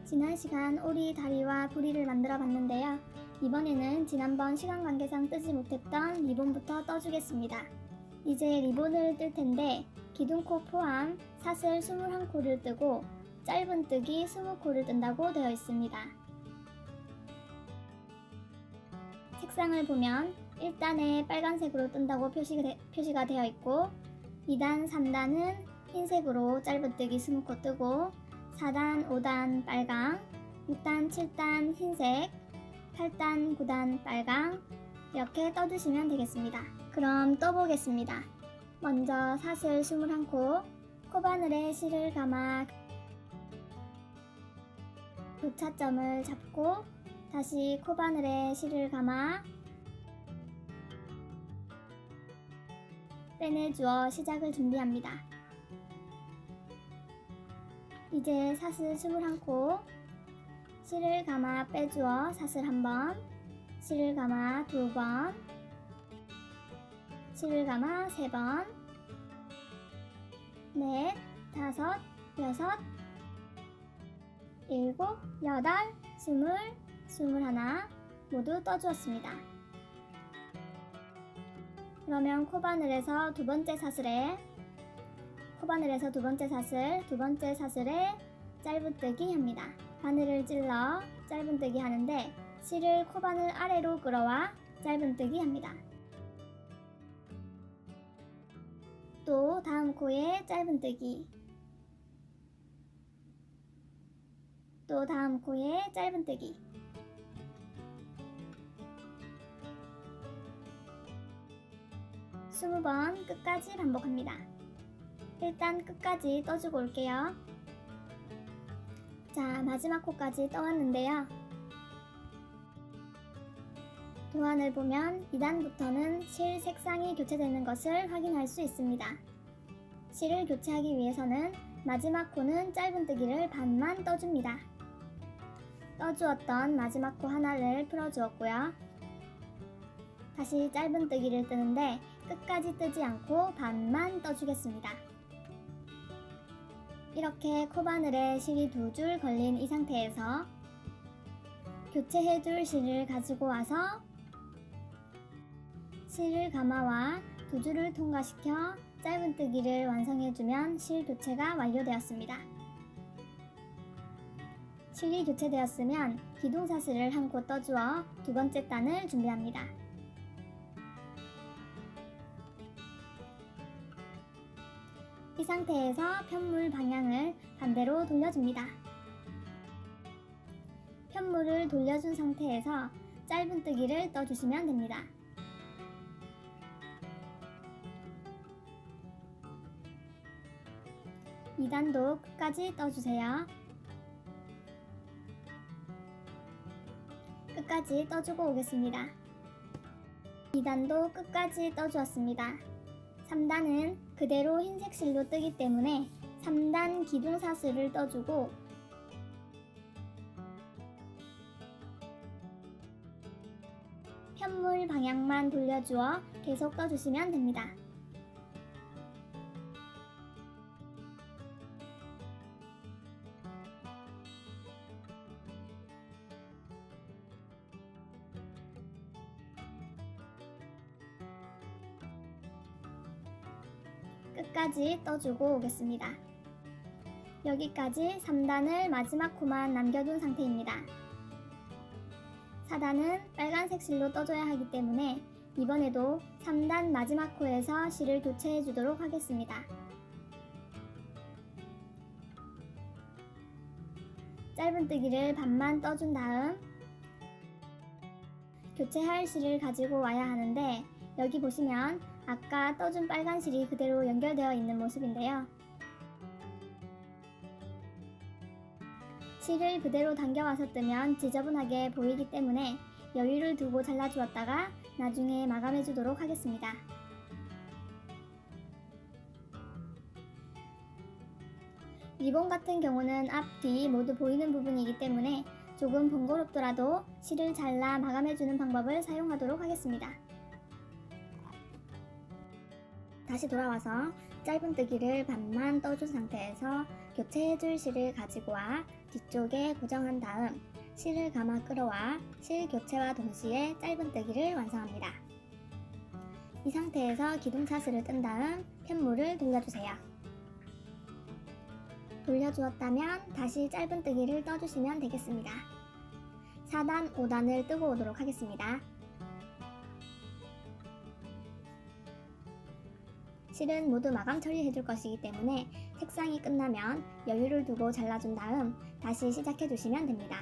지난 시간 오리, 다리와 부리를 만들어 봤는데요. 이번에는 지난번 시간 관계상 뜨지 못했던 리본부터 떠주겠습니다. 이제 리본을 뜰 텐데 기둥코 포함 사슬 21코를 뜨고 짧은뜨기 20코를 뜬다고 되어 있습니다. 색상을 보면 1단에 빨간색으로 뜬다고 표시가 되어 있고 2단, 3단은 흰색으로 짧은뜨기 20코 뜨고 4단, 5단 빨강, 6단, 7단 흰색, 8단, 9단 빨강 이렇게 떠주시면 되겠습니다. 그럼 떠보겠습니다. 먼저 사슬 21코, 코바늘에 실을 감아 교차점을 잡고 다시 코바늘에 실을 감아 빼내주어 시작을 준비합니다. 이제 사슬 21코, 실을 감아 빼주어 사슬 1번, 실을 감아 2번, 실을 감아 3번, 넷, 다섯, 여섯, 일곱, 여덟, 스물, 21 모두 떠주었습니다. 그러면 코바늘에서 두 번째 사슬에 짧은뜨기 합니다. 바늘을 찔러 짧은뜨기 하는데 실을 코바늘 아래로 끌어와 짧은뜨기 합니다. 또 다음 코에 짧은뜨기, 또 다음 코에 짧은뜨기, 20번 끝까지 반복합니다. 일단 끝까지 떠주고 올게요. 자, 마지막 코까지 떠왔는데요. 도안을 보면 2단부터는 실 색상이 교체되는 것을 확인할 수 있습니다. 실을 교체하기 위해서는 마지막 코는 짧은뜨기를 반만 떠줍니다. 떠주었던 마지막 코 하나를 풀어주었고요. 다시 짧은뜨기를 뜨는데 끝까지 뜨지 않고 반만 떠주겠습니다. 이렇게 코바늘에 실이 2줄 걸린 이 상태에서 교체해줄 실을 가지고 와서 실을 감아와 2줄을 통과시켜 짧은뜨기를 완성해주면 실 교체가 완료되었습니다. 실이 교체되었으면 기둥사슬을 1코 떠주어 두 번째 단을 준비합니다. 이 상태에서 편물 방향을 반대로 돌려줍니다. 편물을 돌려준 상태에서 짧은뜨기를 떠주시면 됩니다. 이 단도 끝까지 떠주세요. 끝까지 떠주고 오겠습니다. 2단도 끝까지 떠주었습니다. 3단은 그대로 흰색 실로 뜨기 때문에 3단 기둥사슬을 떠주고 편물 방향만 돌려주어 계속 떠주시면 됩니다. 끝까지 떠주고 오겠습니다. 여기까지 3단을 마지막 코만 남겨둔 상태입니다. 4단은 빨간색 실로 떠줘야 하기 때문에 이번에도 3단 마지막 코에서 실을 교체해 주도록 하겠습니다. 짧은뜨기를 반만 떠준 다음 교체할 실을 가지고 와야 하는데 여기 보시면 아까 떠준 빨간 실이 그대로 연결되어 있는 모습인데요. 실을 그대로 당겨와서 뜨면 지저분하게 보이기 때문에 여유를 두고 잘라주었다가 나중에 마감해 주도록 하겠습니다. 리본 같은 경우는 앞, 뒤 모두 보이는 부분이기 때문에 조금 번거롭더라도 실을 잘라 마감해주는 방법을 사용하도록 하겠습니다. 다시 돌아와서 짧은뜨기를 반만 떠준 상태에서 교체해줄 실을 가지고 와 뒤쪽에 고정한 다음 실을 감아 끌어와 실 교체와 동시에 짧은뜨기를 완성합니다. 이 상태에서 기둥 사슬을 뜬 다음 편물을 돌려주세요. 돌려주었다면 다시 짧은뜨기를 떠주시면 되겠습니다. 4단, 5단을 뜨고 오도록 하겠습니다. 실은 모두 마감 처리해 줄 것이기 때문에 색상이 끝나면 여유를 두고 잘라준 다음 다시 시작해 주시면 됩니다.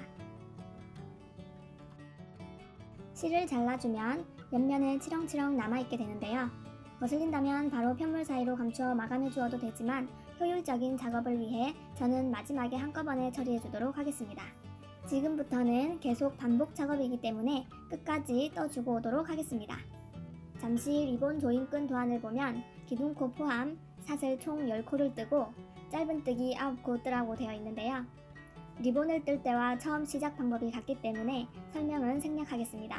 실을 잘라주면 옆면에 치렁치렁 남아있게 되는데요. 거슬린다면 바로 편물 사이로 감추어 마감해 주어도 되지만 효율적인 작업을 위해 저는 마지막에 한꺼번에 처리해 주도록 하겠습니다. 지금부터는 계속 반복 작업이기 때문에 끝까지 떠주고 오도록 하겠습니다. 잠시 리본 조임끈 도안을 보면 기둥코 포함 사슬 총 10코를 뜨고 짧은뜨기 9코 뜨라고 되어 있는데요. 리본을 뜰 때와 처음 시작 방법이 같기 때문에 설명은 생략하겠습니다.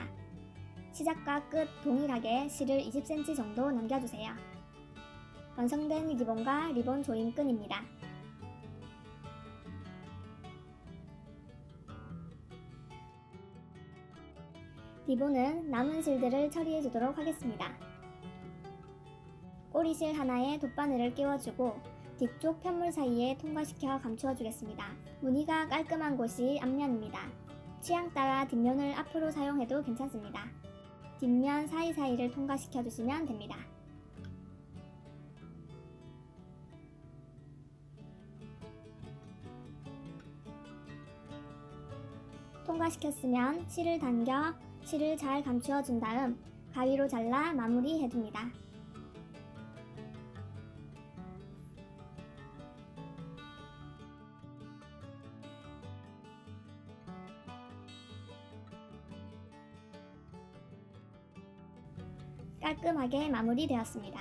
시작과 끝 동일하게 실을 20cm 정도 남겨주세요. 완성된 리본과 리본 조임끈입니다. 리본은 남은 실들을 처리해 주도록 하겠습니다. 꼬리실 하나에 돗바늘을 끼워주고 뒤쪽 편물 사이에 통과시켜 감추어 주겠습니다. 무늬가 깔끔한 곳이 앞면입니다. 취향 따라 뒷면을 앞으로 사용해도 괜찮습니다. 뒷면 사이사이를 통과시켜 주시면 됩니다. 통과시켰으면 실을 당겨 실을 잘 감추어 준 다음 가위로 잘라 마무리 해줍니다. 깔끔하게 마무리되었습니다.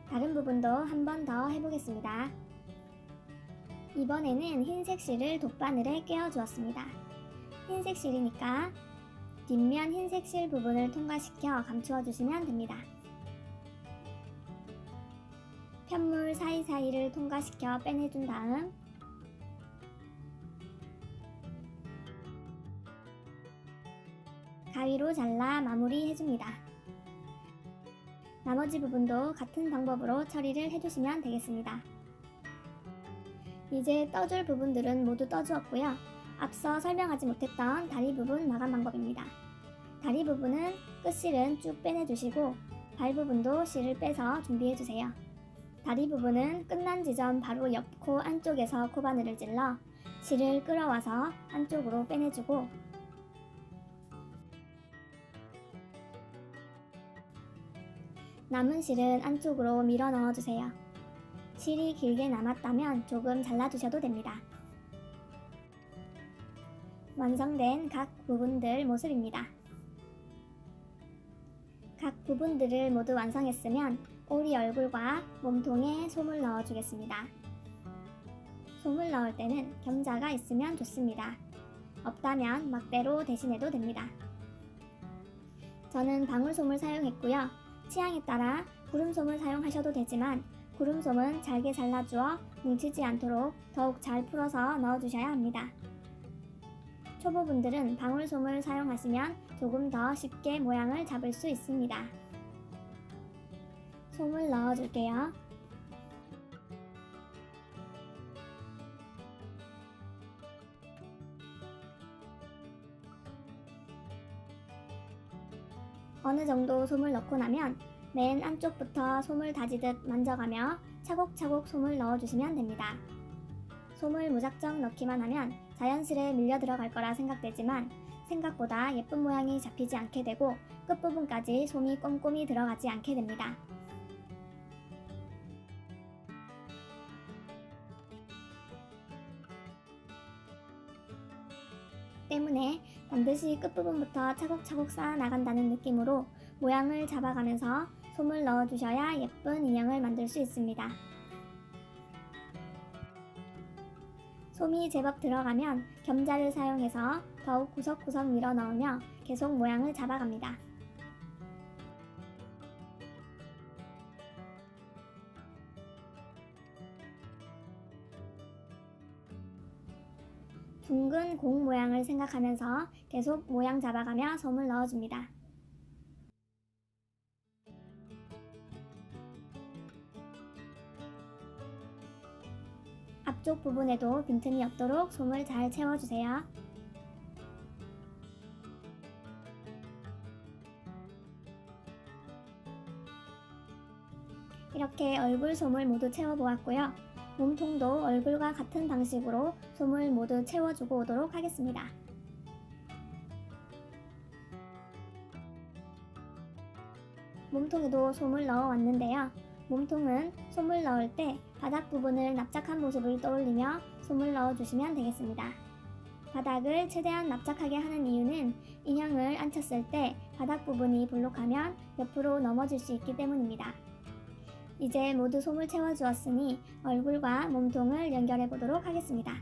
다른 부분도 한 번 더 해보겠습니다. 이번에는 흰색 실을 돗바늘에 끼워 주었습니다. 흰색 실이니까 뒷면 흰색 실 부분을 통과시켜 감추어 주시면 됩니다. 편물 사이사이를 통과시켜 빼내준 다음 가위로 잘라 마무리 해줍니다. 나머지 부분도 같은 방법으로 처리를 해주시면 되겠습니다. 이제 떠줄 부분들은 모두 떠주었고요. 앞서 설명하지 못했던 다리 부분 마감 방법입니다. 다리 부분은 끝실은 쭉 빼내주시고 발 부분도 실을 빼서 준비해주세요. 다리 부분은 끝난 지점 바로 옆 코 안쪽에서 코바늘을 찔러 실을 끌어와서 안쪽으로 빼내주고 남은 실은 안쪽으로 밀어 넣어주세요. 실이 길게 남았다면 조금 잘라주셔도 됩니다. 완성된 각 부분들 모습입니다. 각 부분들을 모두 완성했으면 오리 얼굴과 몸통에 솜을 넣어주겠습니다. 솜을 넣을 때는 겸자가 있으면 좋습니다. 없다면 막대로 대신해도 됩니다. 저는 방울솜을 사용했고요. 취향에 따라 구름솜을 사용하셔도 되지만 구름솜은 잘게 잘라주어 뭉치지 않도록 더욱 잘 풀어서 넣어주셔야 합니다. 초보분들은 방울솜을 사용하시면 조금 더 쉽게 모양을 잡을 수 있습니다. 솜을 넣어줄게요. 어느 정도 솜을 넣고 나면 맨 안쪽부터 솜을 다지듯 만져가며 차곡차곡 솜을 넣어주시면 됩니다. 솜을 무작정 넣기만 하면 자연스레 밀려 들어갈 거라 생각되지만 생각보다 예쁜 모양이 잡히지 않게 되고 끝부분까지 솜이 꼼꼼히 들어가지 않게 됩니다. 때문에 반드시 끝부분부터 차곡차곡 쌓아 나간다는 느낌으로 모양을 잡아가면서 솜을 넣어주셔야 예쁜 인형을 만들 수 있습니다. 솜이 제법 들어가면 겸자를 사용해서 더욱 구석구석 밀어 넣으며 계속 모양을 잡아갑니다. 둥근 공 모양을 생각하면서 계속 모양 잡아가며 솜을 넣어줍니다. 앞쪽 부분에도 빈틈이 없도록 솜을 잘 채워주세요. 이렇게 얼굴 솜을 모두 채워보았고요. 몸통도 얼굴과 같은 방식으로 솜을 모두 채워주고 오도록 하겠습니다. 몸통에도 솜을 넣어 왔는데요. 몸통은 솜을 넣을 때 바닥 부분을 납작한 모습을 떠올리며 솜을 넣어주시면 되겠습니다. 바닥을 최대한 납작하게 하는 이유는 인형을 앉혔을 때 바닥 부분이 볼록하면 옆으로 넘어질 수 있기 때문입니다. 이제 모두 솜을 채워주었으니 얼굴과 몸통을 연결해 보도록 하겠습니다.